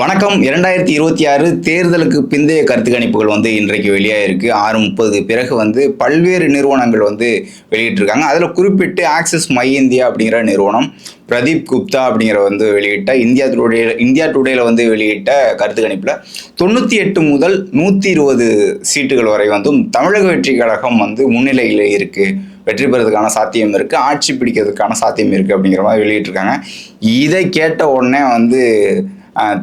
வணக்கம். 2026 தேர்தலுக்கு பிந்தைய கருத்து கணிப்புகள் இன்றைக்கு வெளியாயிருக்கு. 6:30 பிறகு பல்வேறு நிறுவனங்கள் வெளியிட்டிருக்காங்க. அதில் குறிப்பிட்டு ஆக்சிஸ் மை இந்தியா அப்படிங்கிற நிறுவனம் பிரதீப் குப்தா அப்படிங்கிற வெளியிட்ட இந்தியா டுடேல வெளியிட்ட கருத்து கணிப்பில் 98 முதல் 120 சீட்டுகள் வரை தமிழக வெற்றி கழகம் முன்னிலையில் இருக்கு, வெற்றி பெறதுக்கான சாத்தியம் இருக்கு, ஆட்சி பிடிக்கிறதுக்கான சாத்தியம் இருக்கு அப்படிங்கிற மாதிரி வெளியிட்டிருக்காங்க. இதை கேட்ட உடனே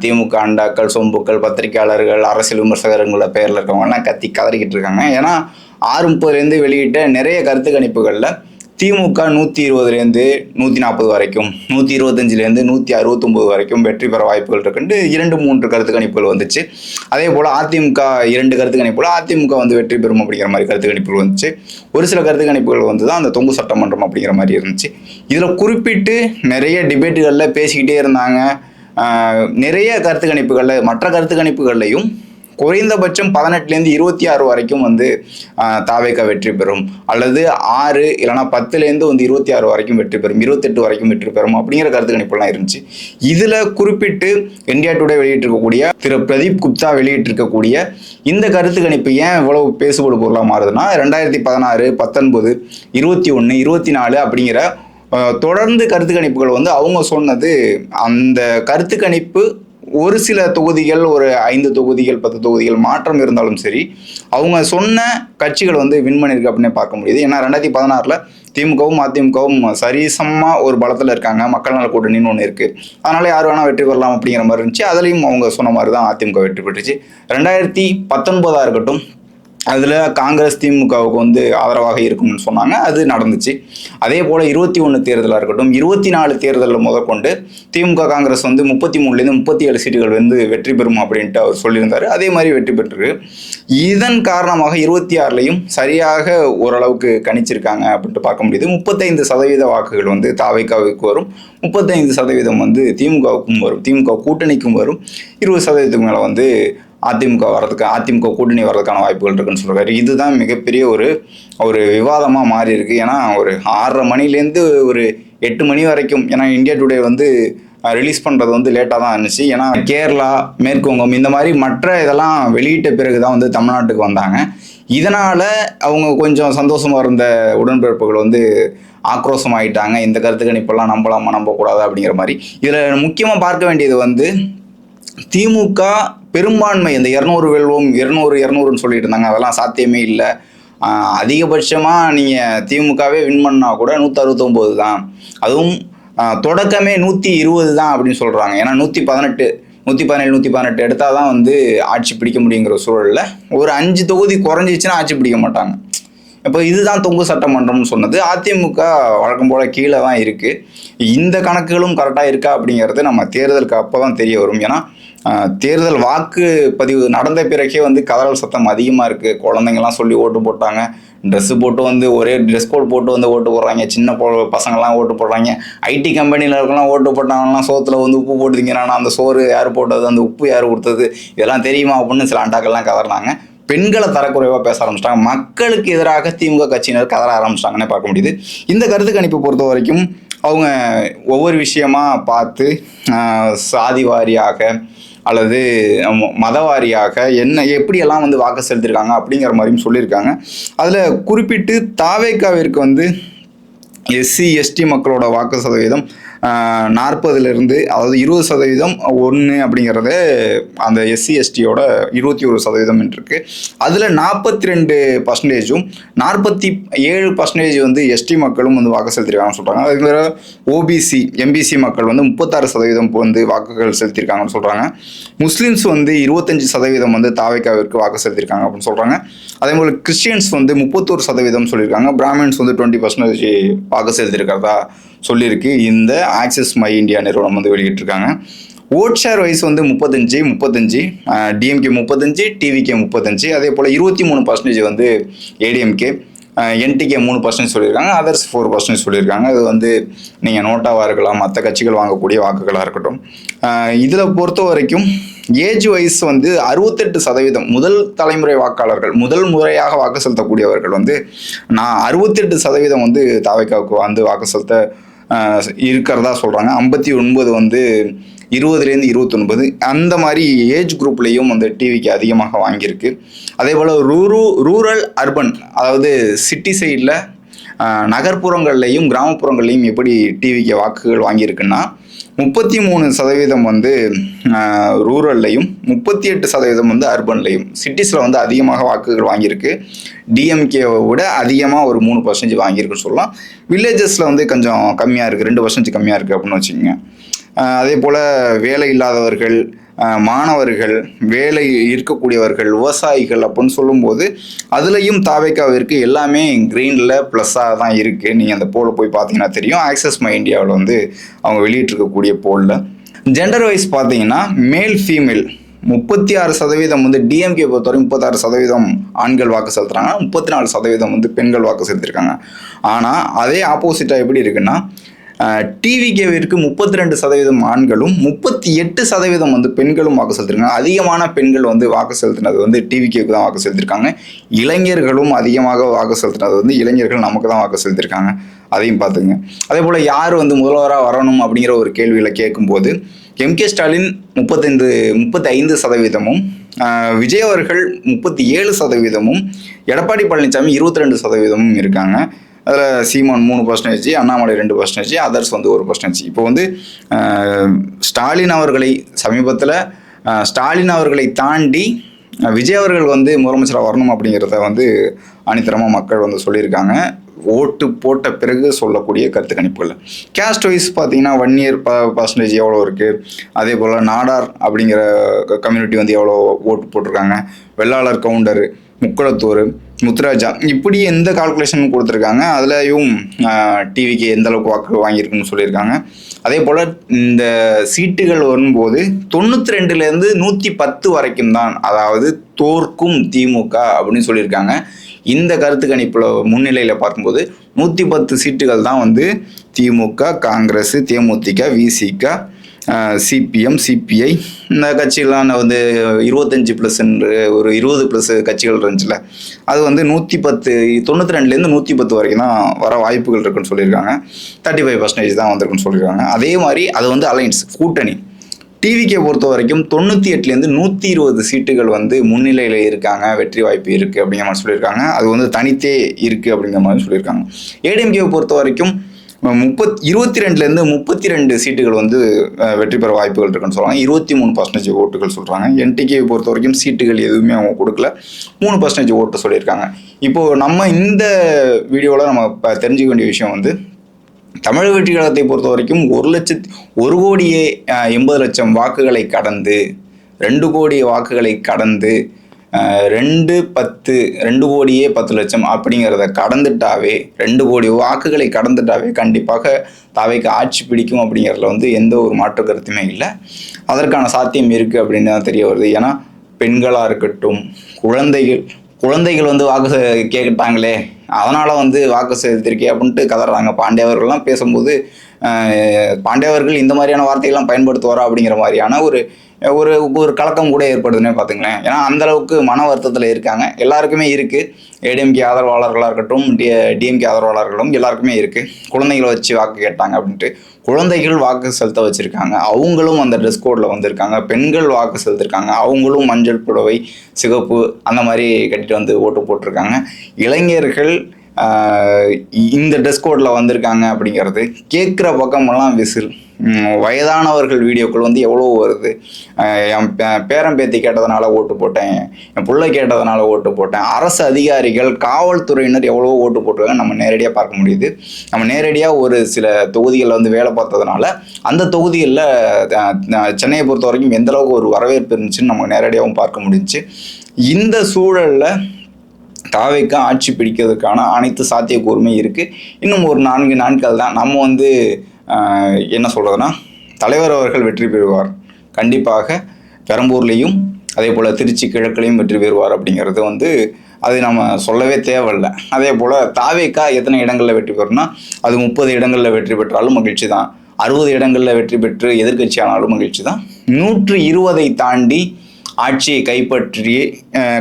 திமுக அண்டாக்கள், சொம்புக்கள், பத்திரிகையாளர்கள், அரசியல் விமர்சகர்கள பேரில் இருக்கவங்கலாம் கத்தி கதறிக்கிட்டு இருக்காங்க. ஏன்னா 6:30 வெளியிட்ட நிறைய கருத்து கணிப்புகளில் திமுக 120 140 வரைக்கும், 125 169 வரைக்கும் வெற்றி பெற வாய்ப்புகள் இருக்குன்னு 2-3 கருத்து கணிப்புகள் வந்துச்சு. அதே போல் அதிமுக 2 கருத்து கணிப்புகள் அதிமுக வெற்றி பெறும் அப்படிங்கிற மாதிரி கருத்து கணிப்புகள் வந்துச்சு. ஒரு சில கருத்து கணிப்புகள் தான் அந்த தொங்கு சட்டமன்றம் அப்படிங்கிற மாதிரி இருந்துச்சு. இதில் குறிப்பிட்டு நிறைய டிபேட்டுகளில் பேசிக்கிட்டே இருந்தாங்க. நிறைய கருத்து கணிப்புகளில், மற்ற கருத்து கணிப்புகள்லையும் குறைந்தபட்சம் 18 26 வரைக்கும் தாவேகா வெற்றி பெறும், அல்லது 6 இல்லைனா 10 26 வரைக்கும் வெற்றி பெறும், 28 வரைக்கும் வெற்றி பெறும் அப்படிங்கிற கருத்து கணிப்புலாம் இருந்துச்சு. இதில் குறிப்பிட்டு இந்தியா டுடே வெளியிட்டிருக்கக்கூடிய திரு பிரதீப் குப்தா வெளியிட்டிருக்கக்கூடிய இந்த கருத்து கணிப்பு ஏன் இவ்வளவு பேசுபடு பொருளாக மாறுதுன்னா, 2016, 19, 21, 24 அப்படிங்கிற தொடர்ந்து கருத்து கணிப்புகள் அவங்க சொன்னது, அந்த கருத்து கணிப்பு ஒரு சில தொகுதிகள், ஒரு 5 தொகுதிகள் 10 தொகுதிகள் மாற்றம் இருந்தாலும் சரி, அவங்க சொன்ன கட்சிகள் வின் பண்ணியிருக்கு அப்படின்னு பார்க்க முடியுது. ஏன்னா 2016 திமுகவும் அதிமுகவும் சரிசமா ஒரு பலத்தில் இருக்காங்க, மக்கள் நல கூட்டணின்னு ஒன்று இருக்குது, அதனால யார் வேணால் வெற்றி பெறலாம் அப்படிங்கிற மாதிரி இருந்துச்சு. அதுலேயும் அவங்க சொன்ன மாதிரி தான் அதிமுக வெற்றி பெற்றுச்சு. 2019 இருக்கட்டும், அதில் காங்கிரஸ் திமுகவுக்கு ஆதரவாக இருக்கும்னு சொன்னாங்க, அது நடந்துச்சு. அதே போல் 21 தேர்தலாக இருக்கட்டும், 24 தேர்தலில் முதற்கொண்டு திமுக காங்கிரஸ் 33 37 சீட்டுகள் வெற்றி பெறும் அப்படின்ட்டு அவர் சொல்லியிருந்தார். அதே மாதிரி வெற்றி பெற்று இதன் காரணமாக 26லையும் சரியாக ஓரளவுக்கு கணிச்சிருக்காங்க அப்படின்ட்டு பார்க்க முடியுது. 35% வாக்குகள் தாவேகாவுக்கு வரும், 35% திமுகவுக்கும் வரும், திமுக கூட்டணிக்கும் வரும், 20% மேலே அதிமுக வர்றதுக்கு, அதிமுக கூட்டணி வர்றதுக்கான வாய்ப்புகள் இருக்குன்னு சொல்றாரு. இதுதான் மிகப்பெரிய ஒரு விவாதமாக மாறி இருக்கு. ஏன்னா ஒரு 6:30 மணிலேருந்து ஒரு 8 மணி வரைக்கும், ஏன்னா இந்தியா டுடே ரிலீஸ் பண்ணுறது லேட்டாக தான் இருந்துச்சு. ஏன்னா கேரளா, மேற்குவங்கம் இந்த மாதிரி மற்ற இதெல்லாம் வெளியிட்ட பிறகு தான் தமிழ்நாட்டுக்கு வந்தாங்க. இதனால் அவங்க கொஞ்சம் சந்தோஷமாக இருந்த உடன்பிறப்புகள் ஆக்ரோஷமாயிட்டாங்க. இந்த கருத்து கணிப்பெல்லாம் நம்பலாமா நம்பக்கூடாது அப்படிங்கிற மாதிரி. இதில் முக்கியமாக பார்க்க வேண்டியது திமுக பெரும்பான்மை இந்த 200 வெல்வோம், 200 சொல்லிட்டு இருந்தாங்க, அதெல்லாம் சாத்தியமே இல்லை. அதிகபட்சமாக நீங்கள் திமுகவே வின் பண்ணால் கூட 169 தான், அதுவும் தொடக்கமே 120 தான் அப்படின்னு சொல்கிறாங்க. ஏன்னா 118, 117, 118 எடுத்தால் தான் ஆட்சி பிடிக்க முடியுங்கிற சூழலில் ஒரு 5 தொகுதி குறைஞ்சிச்சுன்னா ஆட்சி பிடிக்க மாட்டாங்க. இப்போ இதுதான் தொங்கு சட்டமன்றம்னு சொன்னது. அதிமுக வழக்கம் போல் கீழே தான் இருக்குது. இந்த கணக்குகளும் கரெக்டாக இருக்கா அப்படிங்கிறது நம்ம தேர்தலுக்கு அப்போ தான் தெரிய வரும். ஏன்னா தேர்தல் வாக்குப்பதிவு நடந்த பிறகே கதறல் சத்தம் அதிகமாக இருக்குது. குழந்தைங்கள்லாம் சொல்லி ஓட்டு போட்டாங்க, ட்ரெஸ்ஸு போட்டு ஒரே ட்ரெஸ் கோட் போட்டு ஓட்டு போடுறாங்க, சின்ன பசங்கள்லாம் ஓட்டு போடுறாங்க, ஐடி கம்பெனியில் இருக்கலாம் ஓட்டு போட்டாங்கலாம், சோத்தில் உப்பு போட்டு திங்கிறானா, அந்த சோறு யார் போட்டது, அந்த உப்பு யார் கொடுத்தது, இதெல்லாம் தெரியுமா அப்படின்னு சில அண்டாக்கள்லாம் கதறினாங்க. பெண்களை தரக்குறைவாக பேச ஆரம்பிச்சிட்டாங்க, மக்களுக்கு எதிராக திமுக கட்சியினர் கதற ஆரம்பிச்சிட்டாங்கன்னே பார்க்க முடியுது. இந்த கருத்து கணிப்பு பொறுத்த வரைக்கும் அவங்க ஒவ்வொரு விஷயமா பார்த்து சாதி வாரியாக அல்லது மதவாரியாக எப்படியெல்லாம் வாக்கு செலுத்திருக்காங்க அப்படிங்கிற மாதிரியும் சொல்லியிருக்காங்க. அதில் குறிப்பிட்டு தாவேகாவிற்கு எஸ்சி எஸ்டி மக்களோட வாக்கு சதவீதம் 40லிருந்து, அதாவது 20% 1 அப்படிங்கிறது அந்த எஸ்சி எஸ்டியோட 21% இருக்கு. அதில் 42%, 47% எஸ்டி மக்களும் வாக்கு செலுத்திருக்காங்கன்னு சொல்கிறாங்க. அதுமாதிரி ஓபிசி எம்பிசி மக்கள் 36% வாக்குகள் செலுத்தியிருக்காங்கன்னு சொல்கிறாங்க. முஸ்லீம்ஸ் 25% தாவேகாவிற்கு வாக்கு செலுத்தியிருக்காங்க அப்படின்னு சொல்கிறாங்க. அதே போல் கிறிஸ்டியன்ஸ் 31% சொல்லியிருக்காங்க. பிராமின்ஸ் 20% வாக்கு செலுத்தியிருக்கிறதா சொல்லியிருக்கு இந்த ஆக்சிஸ் மை இந்தியா நிறுவனம் வெளியிட்டிருக்காங்க. Vote share wise 35 DMK 35, TVK 35, அதே போல் 23% ஏடிஎம்கே, என்டிகே 3% சொல்லியிருக்காங்க, அதர்ஸ் 4% சொல்லியிருக்காங்க. இது நீங்கள் நோட்டாவாக இருக்கலாம், மற்ற கட்சிகள் வாங்கக்கூடிய வாக்குகளாக இருக்கட்டும். இதில் பொறுத்த வரைக்கும் ஏஜ் வைஸ் 68% முதல் தலைமுறை வாக்காளர்கள், முதல் முறையாக வாக்கு செலுத்தக்கூடியவர்கள் 68% தாவேகாவுக்கு வாக்கு செலுத்த இருக்கிறதா சொல்கிறாங்க. 59 20லேருந்து 29 அந்த மாதிரி ஏஜ் குரூப்லேயும் வந்து டிவிக்கு அதிகமாக வாங்கியிருக்கு. அதே போல் ரூரல் அர்பன், அதாவது சிட்டி சைடில் நகர்ப்புறங்கள்லையும் கிராமப்புறங்கள்லையும் எப்படி டிவிக்கு வாக்குகள் வாங்கியிருக்குன்னா 33% வந்து ரூரல்லையும் 38% வந்து அர்பன்லையும். சிட்டிஸில் வந்து அதிகமாக வாக்குகள் வாங்கியிருக்கு. டிஎம்கேவை விட அதிகமாக ஒரு 3% வாங்கியிருக்குன்னு சொல்லலாம். வில்லேஜஸில் வந்து கொஞ்சம் கம்மியாக இருக்குது, 2% கம்மியாக இருக்குது அப்படின்னு வச்சுக்கோங்க. அதே போல் வேலை இல்லாதவர்கள், மாணவர்கள், வேலை இருக்கக்கூடியவர்கள், விவசாயிகள் அப்படின்னு சொல்லும்போது அதுலேயும் தாவேக்காவிற்கு எல்லாமே க்ரீனில் ப்ளஸ்ஸாக தான் இருக்குது. நீங்கள் அந்த போலை போய் பார்த்தீங்கன்னா தெரியும். ஆக்சஸ் மை இந்தியாவில் வந்து அவங்க வெளியிட்டிருக்கக்கூடிய போலில் ஜெண்டர் வைஸ் பார்த்தீங்கன்னா மேல் ஃபீமேல் 36% வந்து டிஎம்கே பொறுத்தவரை 36% ஆண்கள் வாக்கு செலுத்துறாங்க, 34% வந்து பெண்கள் வாக்கு செலுத்திருக்காங்க. ஆனால் அதே ஆப்போசிட்டாக எப்படி இருக்குன்னா டிவிகேவிற்கு 32% ஆண்களும் 38% வந்து பெண்களும் வாக்கு செலுத்திருக்காங்க. அதிகமான பெண்கள் வந்து வாக்கு செலுத்தினது வந்து டிவிகேவுக்கு தான் வாக்கு செலுத்திருக்காங்க. இளைஞர்களும் அதிகமாக வாக்கு செலுத்தினது வந்து இளைஞர்கள் நமக்கு தான் வாக்கு செலுத்திருக்காங்க. அதையும் பார்த்துங்க. அதே போல் யார் வந்து முதல்வராக வரணும் அப்படிங்கிற ஒரு கேள்வியில் கேட்கும்போது எம்கே ஸ்டாலின் 35%, விஜய் அவர்கள் 37%, எடப்பாடி பழனிசாமி 22% இருக்காங்க. அதில் சீமான் 3%, அண்ணாமலை 2%, அதர்ஸ் வந்து 1%. இப்போ வந்து ஸ்டாலின் அவர்களை சமீபத்தில் ஸ்டாலின் அவர்களை தாண்டி விஜய் அவர்கள் வந்து முதலமைச்சராக வரணும் அப்படிங்கிறத வந்து அணித்தரமாக மக்கள் வந்து சொல்லியிருக்காங்க. ஓட்டு போட்ட பிறகு சொல்லக்கூடிய கருத்து கணிப்புகள். கேஸ்ட் வைஸ் பார்த்தீங்கன்னா 1 இயர் பர்சன்டேஜ் எவ்வளோ இருக்குது, அதே போல் நாடார் அப்படிங்கிற கம்யூனிட்டி வந்து எவ்வளோ ஓட்டு போட்டிருக்காங்க, வெள்ளாளர் கவுண்டர், முக்குளத்தூர், முத்துராஜா, இப்படி எந்த கால்குலேஷன் கொடுத்துருக்காங்க. அதுலேயும் டிவிக்கு எந்த அளவுக்கு வாக்கு வாங்கியிருக்குன்னு சொல்லியிருக்காங்க. அதே போல் இந்த சீட்டுகள் வரும்போது 92லேருந்து 110 வரைக்கும் தான், அதாவது தோற்கும் திமுக அப்படின்னு சொல்லியிருக்காங்க. இந்த கருத்து கணிப்பில் முன்னிலையில் பார்க்கும்போது 110 சீட்டுகள் தான் வந்து திமுக, காங்கிரஸ், தேமுதிக, விசிக, சிபிஎம், சிபிஐ இந்த கட்சிகள்லாம் வந்து 25+ ஒரு 20+ கட்சிகள் இருந்துச்சுல, அது வந்து 92லேருந்து 110 வரைக்கும் தான் வர வாய்ப்புகள் இருக்குன்னு சொல்லியிருக்காங்க. 35% தான் வந்திருக்குன்னு சொல்லியிருக்காங்க. அதே மாதிரி அது வந்து அலைன்ஸ் கூட்டணி. டிவிக்கே பொறுத்த வரைக்கும் 98லேருந்து 120 சீட்டுகள் வந்து முன்னிலையில் இருக்காங்க, வெற்றி வாய்ப்பு இருக்குது அப்படிங்கிற மாதிரி சொல்லியிருக்காங்க. அது வந்து தனித்தே இருக்குது அப்படிங்கிற மாதிரி சொல்லியிருக்காங்க. ஏடிஎம்கேவை பொறுத்த வரைக்கும் 22லேருந்து 32 சீட்டுகள் வந்து வெற்றி பெற வாய்ப்புகள் இருக்குன்னு சொல்கிறாங்க. 23% ஓட்டுகள் சொல்கிறாங்க. என்டிகேவை பொறுத்த வரைக்கும் சீட்டுகள் எதுவுமே அவங்க கொடுக்கல, 3% ஓட்டு சொல்லியிருக்காங்க. இப்போது நம்ம இந்த வீடியோவில் நம்ம தெரிஞ்சுக்க வேண்டிய விஷயம் வந்து தமிழக வெற்றி கழகத்தை பொறுத்த வரைக்கும் 1,80,00,000 வாக்குகளை கடந்து 2 கோடி வாக்குகளை கடந்து 2,10,00,000 அப்படிங்கிறத கடந்துட்டாவே 2 கோடி வாக்குகளை கடந்துட்டாவே கண்டிப்பாக தாவேக்கு ஆட்சி பிடிக்கும் அப்படிங்கிறதுல வந்து எந்த ஒரு மாற்று கருத்துமே இல்லை. அதற்கான சாத்தியம் இருக்குது அப்படின்னு தான் தெரிய வருது. ஏன்னா பெண்களாக இருக்கட்டும், குழந்தைகள் வந்து வாக்கு கேட்டாங்களே, அதனால் வந்து வாக்கு செலுத்திருக்கே அப்படின்ட்டு கதறாங்க. பாண்டியவர்கள்லாம் பேசும்போது பாண்டியவர்கள் இந்த மாதிரியான வார்த்தைகள்லாம் பயன்படுத்துவாரா அப்படிங்கிற மாதிரியான ஒரு ஒரு ஒரு கலக்கம் கூட ஏற்படுதுன்னே பார்த்துங்களேன். ஏன்னா அந்தளவுக்கு மன வருத்தத்தில் இருக்காங்க. எல்லாருக்குமே இருக்குது. ஏடிஎம்கே ஆதரவாளர்களாக இருக்கட்டும், டிஎம்கே ஆதரவாளர்களும் எல்லாருக்குமே இருக்குது. குழந்தைகளை வச்சு வாக்கு கேட்டாங்க அப்படின்ட்டு குழந்தைகள் வாக்கு செலுத்த வச்சுருக்காங்க. அவங்களும் அந்த ட்ரெஸ் கோடில் வந்திருக்காங்க. பெண்கள் வாக்கு செலுத்திருக்காங்க. அவங்களும் மஞ்சள் புடவை, சிகப்பு அந்த மாதிரி கட்டிட்டு வந்து ஓட்டு போட்டிருக்காங்க. இளைஞர்கள் இந்த ட்ரெஸ் கோடில் வந்திருக்காங்க அப்படிங்கிறது கேட்குற பக்கமெல்லாம் விசில். வயதானவர்கள் வீடியோக்கள் வந்து எவ்வளோ வருது. என் பேரன் பேத்தி கேட்டதுனால ஓட்டு போட்டேன், என் பிள்ளை கேட்டதுனால ஓட்டு போட்டேன். அரசு அதிகாரிகள், காவல்துறையினர் எவ்வளோ ஓட்டு போட்டிருக்காங்க நம்ம நேரடியாக பார்க்க முடியுது. நம்ம நேரடியாக ஒரு சில தொகுதிகளில் வந்து வேலை பார்த்ததுனால அந்த தொகுதிகளில் சென்னையை பொறுத்த வரைக்கும் எந்தளவுக்கு ஒரு வரவேற்பு இருந்துச்சுன்னு நம்ம நேரடியாகவும் பார்க்க முடிஞ்சிச்சு. இந்த சூழலில் தாவேக்கு ஆட்சி பிடிக்கிறதுக்கான அனைத்து சாத்தியக்கூறுமே இருக்குது. இன்னும் ஒரு 4 நாட்கள் தான். நம்ம வந்து என்ன சொல்கிறதுனா, தலைவர் அவர்கள் வெற்றி பெறுவார் கண்டிப்பாக. பெரம்பூர்லேயும் அதே போல் திருச்சி கிழக்குலையும் வெற்றி பெறுவார் அப்படிங்கிறது வந்து அது நம்ம சொல்லவே தேவையில்லை. அதே போல் தாவேக்கா எத்தனை இடங்களில் வெற்றி பெறும்னா, அது 30 இடங்களில் வெற்றி பெற்றாலும் மகிழ்ச்சி தான், 60 இடங்களில் வெற்றி பெற்று எதிர்கட்சி ஆனாலும் மகிழ்ச்சி தான். 120 தாண்டி ஆட்சியை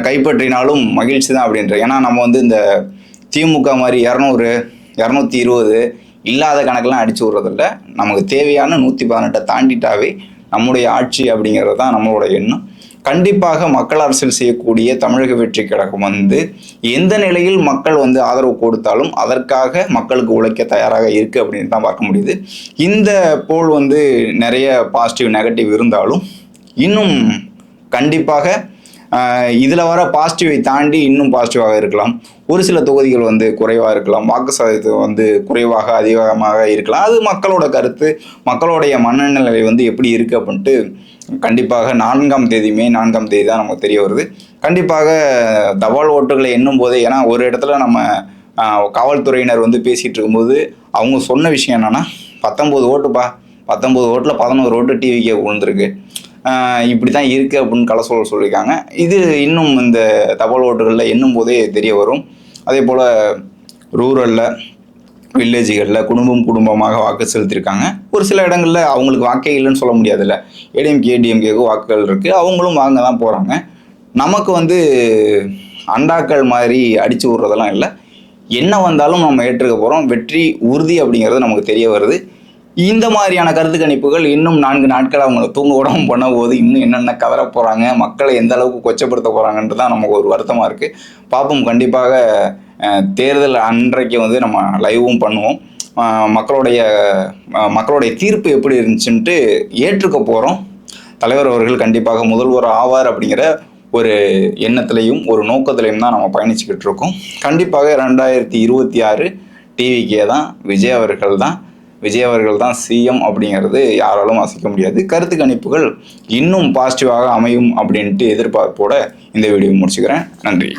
கைப்பற்றினாலும் மகிழ்ச்சி தான் அப்படின்ற. ஏன்னா நம்ம வந்து இந்த திமுக மாதிரி 200, 220 இல்லாத கணக்கெல்லாம் அடிச்சு விடுறதில்ல. நமக்கு தேவையான 118 தாண்டிட்டாவே நம்முடைய ஆட்சி அப்படிங்கிறது தான் நம்மளோட எண்ணம். கண்டிப்பாக மக்கள் அரசியல் செய்யக்கூடிய தமிழக வெற்றி கழகம் வந்து எந்த நிலையில் மக்கள் வந்து ஆதரவு கொடுத்தாலும் அதற்காக மக்களுக்கு உழைக்க தயாராக இருக்கு அப்படின்னு தான் பார்க்க முடியுது. இந்த போல் வந்து நிறைய பாசிட்டிவ் நெகட்டிவ் இருந்தாலும் இன்னும் கண்டிப்பாக இதில் வர பாசிட்டிவை தாண்டி இன்னும் பாசிட்டிவாக இருக்கலாம். ஒரு சில தொகுதிகள் வந்து குறைவாக இருக்கலாம், வாக்கு சதவீதம் வந்து குறைவாக அதிகமாக இருக்கலாம். அது மக்களோட கருத்து, மக்களுடைய மனநிலை வந்து எப்படி இருக்குது அப்படின்ட்டு கண்டிப்பாக 4ஆம் தேதி மே 4ஆம் தேதி தான் நமக்கு தெரிய வருது. கண்டிப்பாக தபால் ஓட்டுகளை எண்ணும் போதே, ஏன்னா ஒரு இடத்துல நம்ம காவல்துறையினர் வந்து பேசிகிட்டு இருக்கும்போது அவங்க சொன்ன விஷயம் என்னென்னா 19 ஓட்டுப்பா, 19 ஓட்டில் 11 ஓட்டு டிவிக்கே விழுந்திருக்கு, இப்படி தான் இருக்குது அப்படின்னு சொல்லியிருக்காங்க. இது இன்னும் இந்த தபால் ஓட்டுகளில் எண்ணும் போதே தெரிய வரும். அதே போல் ரூரலில் வில்லேஜுகளில் குடும்பமாக வாக்கு செலுத்தியிருக்காங்க. ஒரு சில இடங்களில் அவங்களுக்கு வாக்கே இல்லைன்னு சொல்ல முடியாதுல்ல, ஏடிஎம்கே டிஎம்கேக்கு வாக்குகள் இருக்குது, அவங்களும் வாங்க தான் போகிறாங்க. நமக்கு வந்து அண்டாக்கள் மாதிரி அடித்து விட்றதெல்லாம் இல்லை, என்ன வந்தாலும் நம்ம ஏற்றுக்க போகிறோம், வெற்றி உறுதி அப்படிங்கிறது நமக்கு தெரிய வருது. இந்த மாதிரியான கருத்து கணிப்புகள் இன்னும் 4 நாட்கள் அவங்களை தூங்க விடாமல் பண்ண போது இன்னும் என்னென்ன கதற போகிறாங்க, மக்களை எந்த அளவுக்கு கொச்சப்படுத்த போகிறாங்கன்றது தான் நமக்கு ஒரு வருத்தமாக இருக்குது. பார்ப்போம். கண்டிப்பாக தேர்தல் அன்றைக்கு வந்து நம்ம லைவும் பண்ணுவோம். மக்களுடைய தீர்ப்பு எப்படி இருந்துச்சுன்ட்டு ஏற்றுக்க போகிறோம். தலைவர் அவர்கள் கண்டிப்பாக முதல்வர் ஆவார் அப்படிங்கிற ஒரு எண்ணத்திலையும் ஒரு நோக்கத்திலையும் தான் நம்ம பயணிச்சுக்கிட்டு இருக்கோம். கண்டிப்பாக 2026 டிவிக்கே தான், விஜய் அவர்கள் தான் சிஎம் அப்படிங்கிறது யாராலும் அசைக்க முடியாது. கருத்து கணிப்புகள் இன்னும் பாசிட்டிவாக அமையும் அப்படின்ட்டு எதிர்பார்ப்போட இந்த வீடியோ முடிச்சுக்கிறேன். நன்றி.